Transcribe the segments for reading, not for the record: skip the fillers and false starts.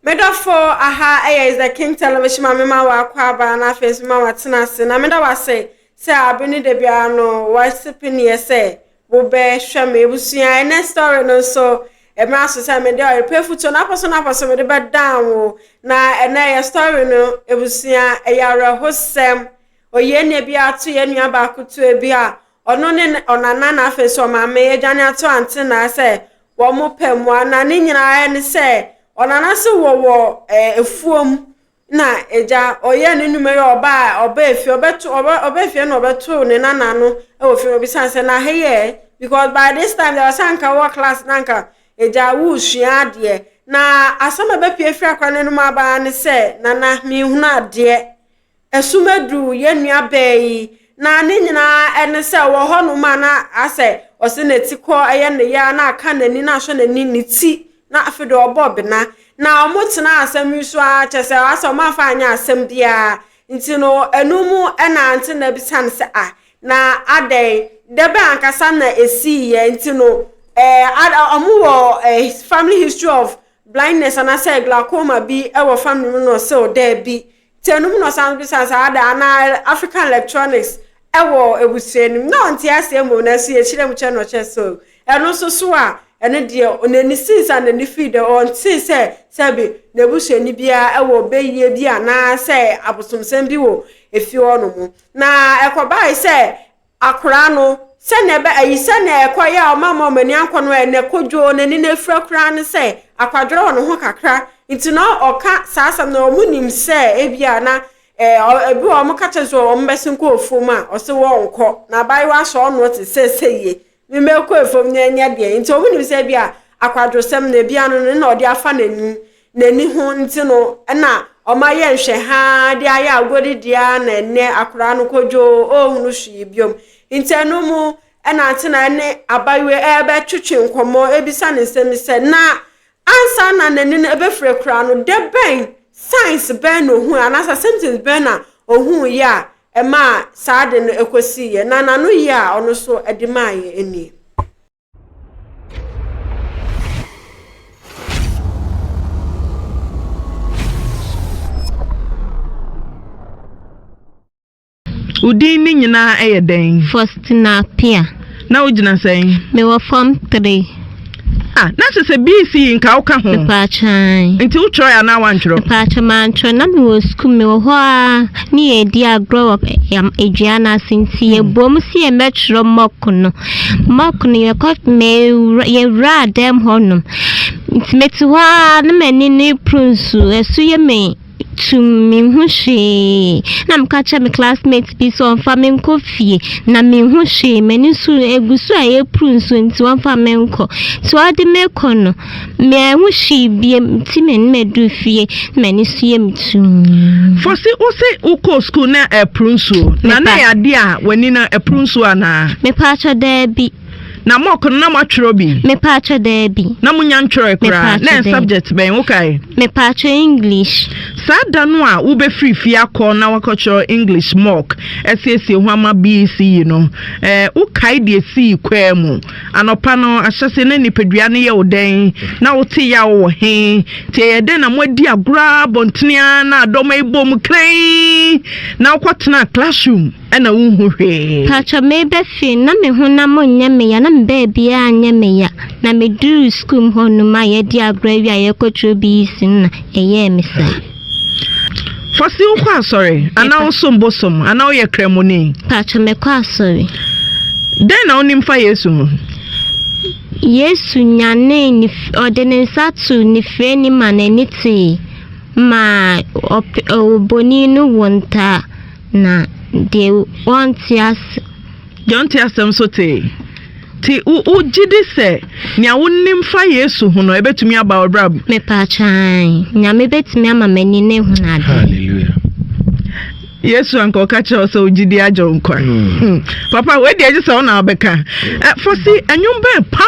Medafo aha is the King Television mama wa kwaba na face mama tenase na meda wase say abini de bia no worshiping yese wo be hwe me busua na story no so e ma so say me de o pay futo na person me de be down wo na na ya story no ebusua e yara hosem oye ne bia ato ye nua ba kuto e bia ono ne onana na face o mama ye jane ato ante na say wo mo pemwa na ne nyina ne say onana se wo efuom na eja oye ne nume oba efi oba efi na obeto ne nana no e wo fi obi sanse na heye because by this time there was anka work class nanka eja wu hua de na asama be pie fi akwa ne numa ba ne se nana mi hu na de esumadu ye nua bayi na ne nyina ene se wo ho no ma na ase ose na tikọ eye ne ya na aka nani na hwe nani ni ti na afedo obob na omutena asem yusu a chese aso ma fa anya asem dia nti no enumu ena ante na bisan se na adai debe ankasa na esi ye nti no omuwo family history of blindness and say glaucoma bi ewo family no se o there bi tenum no san bisan sa ada na African electronics ewo ebusenim no nti asem mo na si e chire mu che no che so eno so a ene de onani sinsa na ni feed on sinse sabi na busheni bia ewo beye bia na se abosomsem bi wo efi ono mu na ekobai se akora no se na be ayi se na ekoya o mama mani anko no ene kodwo nani na efra kora ne se akwadro ono ho kakra nti no oka sasam na omunim se ebia na ebi o mo kache so o mbesin ko ofuma o se wo nko na bai wa so ono te seseye mi meko efom nyanya de nti omunim se bia akwadrosem na bia no na odi afa nani ho nti no na omaye nhwe ha de aya agodi dia na ene akora no kodwo ohunu hwi biom nti anu mu na ante na ne abawe ebe twetwe nkomo ebisa ne nsem se na ansa na nani na ebe fre kora no de ben science ben no hu anasa sentence ben na ohun ya ema saade no ekosi ye na nanu ya ono so edimaye eni Udin ni nyina eyeden Faustina Pia na ugina sen me wa form 3 na se BC nka uka ho pa chan nti utro ya na wantro pa chan man tro na me wo school me wo ho a ni e dia grow up yam eduana sinti e bom si e metro mokuno ye kot me ye ra dem honum nti meti wa na mani ni prunsu esu ye me to me hushi na mkacha me classmates bi so onfa me nkofie na me hushi meni su egusu aye prunsu nti onfa me nko so ade me kono me hushi bi ti me medu fie meni su ye mtu fosi ose uko school na prunsu na ya de a wani na prunsu ana me pacha da bi na moko na matro bi me pacha da bi na munya ntro ekra na subject ben ukai me pacha English sada no a wo be free fi akọ na wakocho English mock SSC ho ama BC no ukai de si kwa mu anopa no ahyese na nipadua ne ye oden na wote ya wo he te ye den na modi agura bontenia na adoma ibom kran na kwotena classroom ana wo hu hwe pacha me be fi na me hu na mo nya me ya na me be anya me ya na me do school ho no ma ye di agura wi aye kwotro BC na eye me sai Fosi ukwa sorry ana osombosom ana oye kremoni pacha me kwa sorry den na onimfa Yesu nyane ni odene satu ni freni maneniti ma oboni no wonta na de want us don't ask them so ti ujidi se nya wonimfa Yesu hu no ebetumi aba obrab me pachan nya me betumi ama mani ne hu na de hallelujah Yesu anko kacha so ujidi ajo nkwa papa we de agi so na obeka fosi anyumbe pa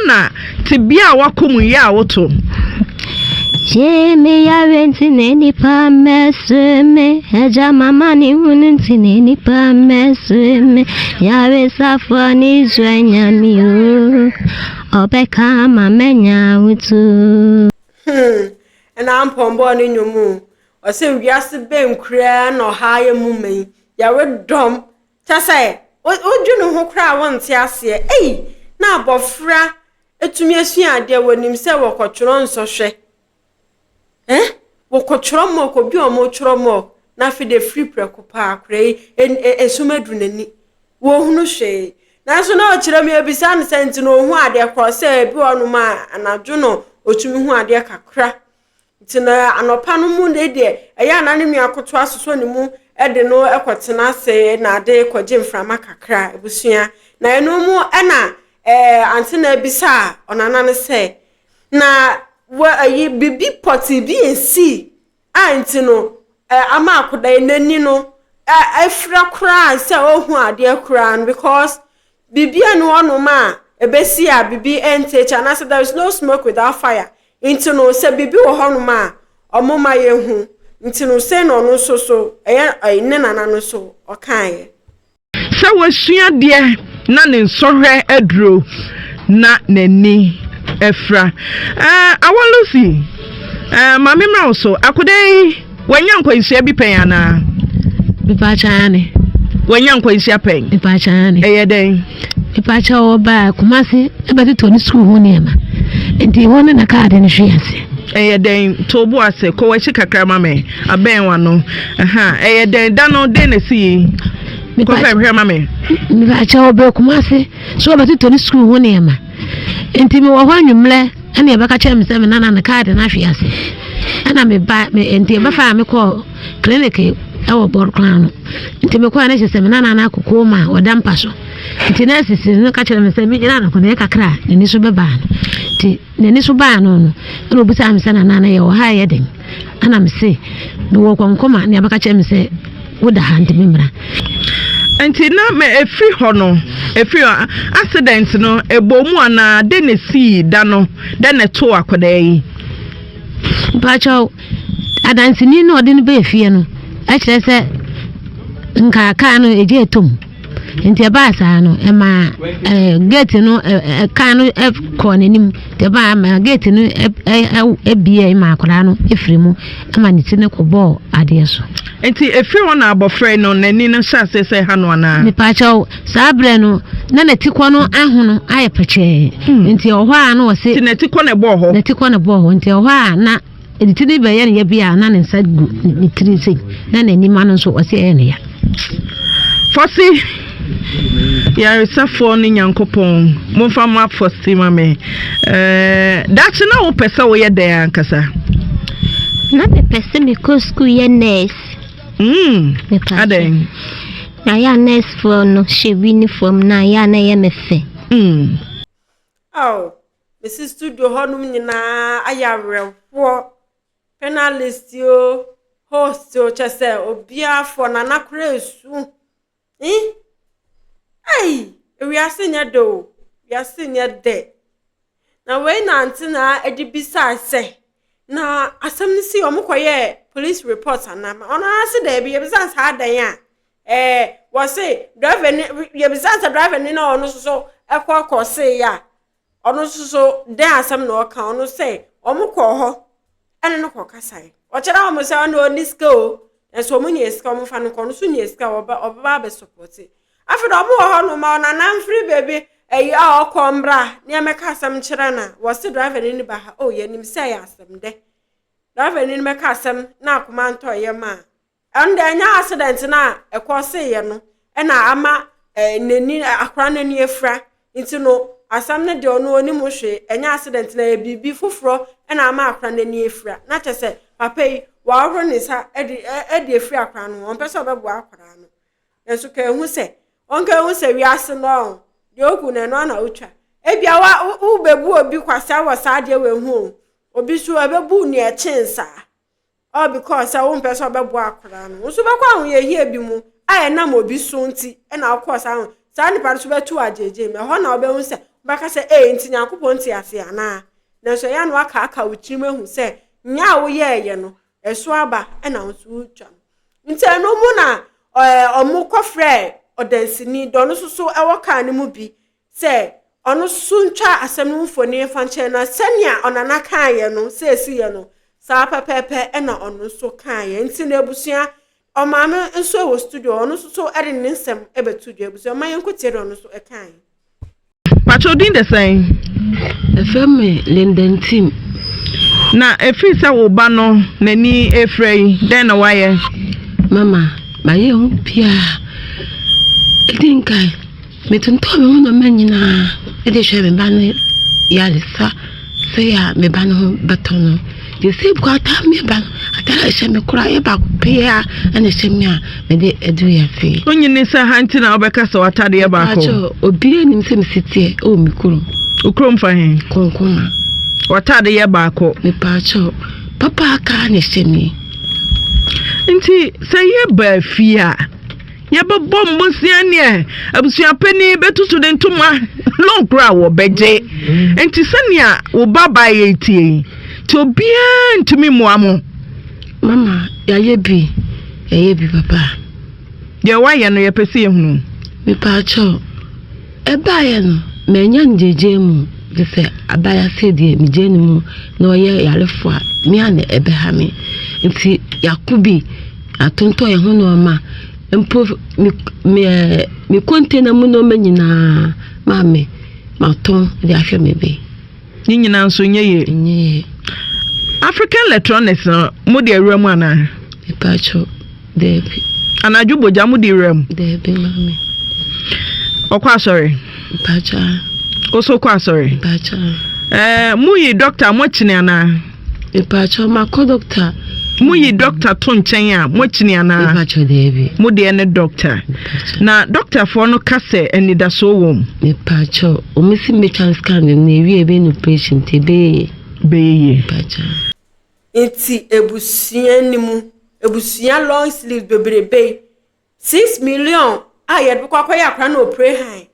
na tibia wakomu ya woto Jeme ya wenti neni pa meseme Eja mama ni uninti neni pa meseme Yawe safani zwenya miyo Obeka mamenya utu and I'm pombo in your moon. Or say, we are the bame crea no higher mummy. Ya would dumb. Say, what you know who cry once, yes, eh? Now, Bofra, it to me as you are there when himself or cochron so she. Eh? Wo cochron more could be a motor more. Na fi de free preocupa cray and a sumedunani. Wo no she. Na so na ochire me abisa ne sent no hu ade cross e bi onu ma anadwo no otumi hu ade kakra. Nti na anopa no mu de eya na ne mi akoto asoso ne mu e de no ekotena se na ade koje mframa kakra ebusua. Na eno mu na anti na abisa onana ne se na wo ayi bibi poti bi ensi anti no ama akoda enani no efra kra se ohu ade kra because bibi anu onu ma ebesi a bibi ente na say there is no smoke without fire into no say bibi wo honu ma omoma yehu into no say no no so ne nana no so okan se wasua de na ne nsohwe aduro na nani efra awolusi mama mra so akodai wanya nkwansia bi pen ana bipa chaane wanya nkwansia pen bipa chaane den bipa cha oba kumase ebeti to ni school ho ne ma enti wona na card ne hwiase den to bo ase ko wa chikakra mame aben wa no den dano den na si ko fa hwe mame bipa cha oba kumase so ebeti to ni school ho ne ma enti me wo hwanwumle ene ebeka cha me se me nana na card na hwiase ana me ba me enti be fa me ko clinic ewo bor klano enti me ko ana se me nana na akoko ma odampa so enti na sisi no ka chere me se me gina na ko na kakra ni so be ba no enti ni so ba no no na obusa me se nana ye wo ha ye den ana me se me wo konkoma ne abeka chere me se woda ha enti me mra enti na me efri ho no efri accident no ebomu ana de ne si da no de ne to akoda yi Pacho adansi ni no de no be fie no a kire se nka ka no eje etom nti ba sa no e ma gate no ka no ko nanim te ba ma gate no e bia ma akora no efri mu ama ni ti ne ko bo ade so enti efri wona abofre no nani no sha se ha no ana ni pacho sabre no na na tikwo no ahono aye peche nti ohwa a no se ti na tikwo ne bo ho na tikwo ne bo ho nti ohwa a na editi ne be ye ne bia na ne nsa gu ni tri sei na na ni ma no so o se ye ne ya fosi ya resafo ni nyankopon momfa ma fosi mame dachi na wo pesa wo ye den ankasa na me pese me ko school ye nurse aden na ya nurse for no she uniform na ya na ye me fe Mrs. Studio honum nyina ayarewo penalist yo host yo chese obia for na nakra esu we are senior do we are senior de na we na antina edibisa say na asem ni si omukoye police report anama ona ase da bi ebisa sa adan we say driver ni ebisa sa driver ni na ono so ekọ say ya ono so den asem na oka ono say omukọ ho ene no kọ kasai o chera omo say ono niska o enso omo ni eska omo fa no kọ no so ni eska oba be support afido omo ho no ma na nan free baby a okombra ne emeka asem chera na wo say driver ni ba ha ye nim say ya asem de driver ni meka asem na akoma nto ye ma ande anya accident na ekọ say ye no na ama nani akra nani efra nti no asam ne de ono oni mo hwe enya accident na bibi foforo na ama akra nani efra na chese papa yi wa oro ni sa edi efra akra no on pese obebo akra no enso ka ehu se onka ehu se wi ase no de ogu na no na otwa ebia wa ubebu obi kwasa wa sa de we hu obi so ebebu ni echensa all because I won pese obebo akra no so be kwa hu ye hie bi mu aye na mo bi so nti na of course ahun sa ni pa so betu ajeje me ho na obehu se baka se nti nyankopon ti ase ana na so ya no aka uchiri hu se nya wo ye no eso aba na wo so utwa nti eno mu na omu kofre odansini do no so ewo kan ni mu bi se ono so ntwa asem no mfoni fa nche na senia onana kan ye no se esi ye no Sa pepepe ena ono so kan ye nti na ebusua o maame nso e wo studio ono so ere ne nsem ebetu dua ebusua man yenkotie ono so e kan Pacho din the same FM London team na efi se wo ba no nani efrei den na waye mama baye hu pia edinkai metunto me hu no manyina ede hwe me ba no ya lisa se ya me ba no betono yesi bukata me ba atara hwe me kura ye ba pia ene hwe me a me de edu ya fi onyini se hanti na obeka so atade ye ba ko acho obi enim se me sitie o mi kuro ukrom fa hen konkoma watade ye ba ko me pacho papa aka ne hwe me nti se ye ba fi a ye ba bom bosia ne abusua pani betutu de ntoma long kra wo beje nti sania wo baba ye tie ti obia ntumi moamo mama ya ye bi papa ye waye no ye pese ehunu me pacho eba ye no menya njeje mu de se abaya se de mi je ni mu na oye yarefo a mi ane ebe ha mi nti yakubi atonto ye hu no ma mpo mi container mu no manyina mame maton de ahwe mebe ni nyina nso nye African electronics no mo de awram ana me pacho debi anaju boja mo de awram debi mame okwa sorry pacha oso kwa sorry pacha muyi doctor mo chine ana me pacho ma ko doctor muyi doctor to nchen a mo chine ana me pacho debi mo de ne doctor na doctor for no kase eni da so wom me pacho o misi me chance scan na ewie be no patient beye pacha nti ebusua nimu ebusua long sleeve bebrebe 6 million ayed bi kwakoya akra na opre han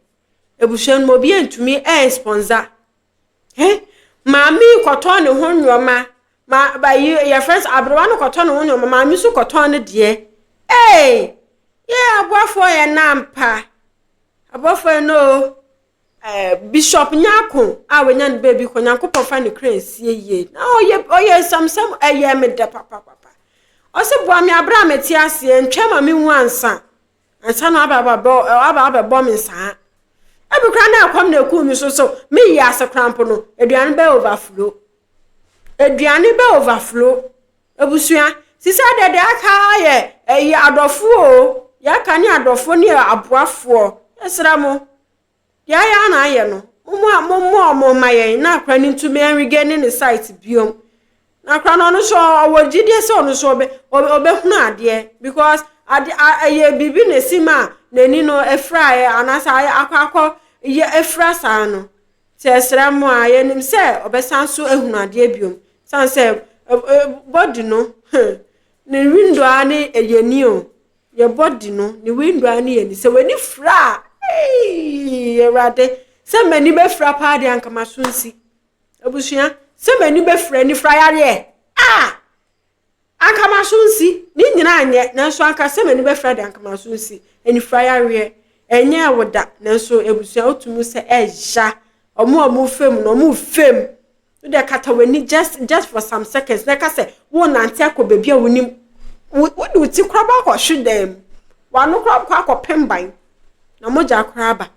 ebusua no bi entumi sponsor mami koto ne ho nyoma ma ba your friends abrowa no koto ne ho nyoma mami su koto ne de abofo ye nampa abofo no Bishop Nyako awenya ne baby ko Nyankopon fa ne crazy ye na oye samsam aye me de papa o se bo me abra meti ase ntwa me hu ansa no aba bo me nsa ebukra na akwam na ku mi so me yi ase cramp no aduane be overflow ebusua sisa de aka ye adofo o ya ka ni adofo ni aboafo esramo ya na aye no mo maye na akra ni ntumi enrige ni site biom na akra no so owojide se onu so obehunu ade because aye bibi ne sima nani no efra anasa akọ ye efra sa no tesra mo aye nim se obesan so ehunu ade biom san se body no ne window ani eyeni o ye body no ne window ani yeni se weni fra erade se mani be fra pa de ankama sunsi abusua se mani be fra ni fra yare ankama sunsi ni nyina anye nanso anka se mani be fra de ankama sunsi eni fra yare enye woda nanso abusua otumu se eja omo fem no omo fem de kata weni just for some seconds na ka se wo nante akobebi a wonim wo de uti kraba ko hwedem wano kraba ko akopemban na moja kraba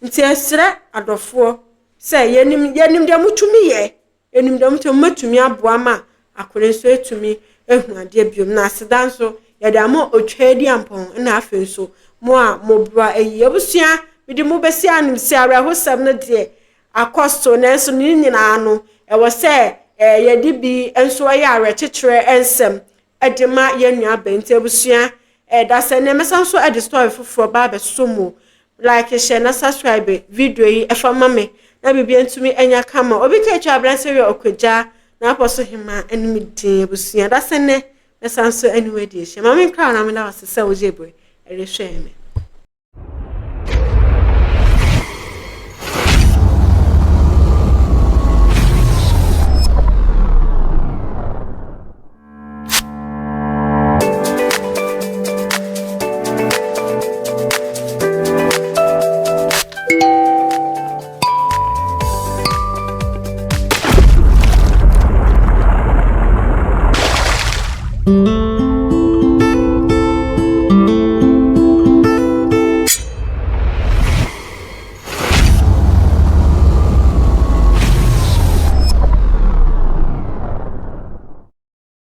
nti esre adofo se yenim de mutumi ye yenim de mutumi aboa ma akore so etumi ehunu ade biom na aseda nso ye de ama otwadi ampon na afen so mo a mobra eyebusua bidi mo besi anim si ara hosam na de akosto na nso ni nyina no ewo se ye di bi enso ya ara chechire ensem edema ye nua benti ebusua da se ne mesa nso edi story foforo ba be somo like share na subscribe video yi efa mame na bibia ntumi enya kama obi ka twa abranse we okwaja na aposo hima enimi din ebusua da se ne mesa nso anyway di she mame nkra na me na wasese ojebwe erehwe me Bye.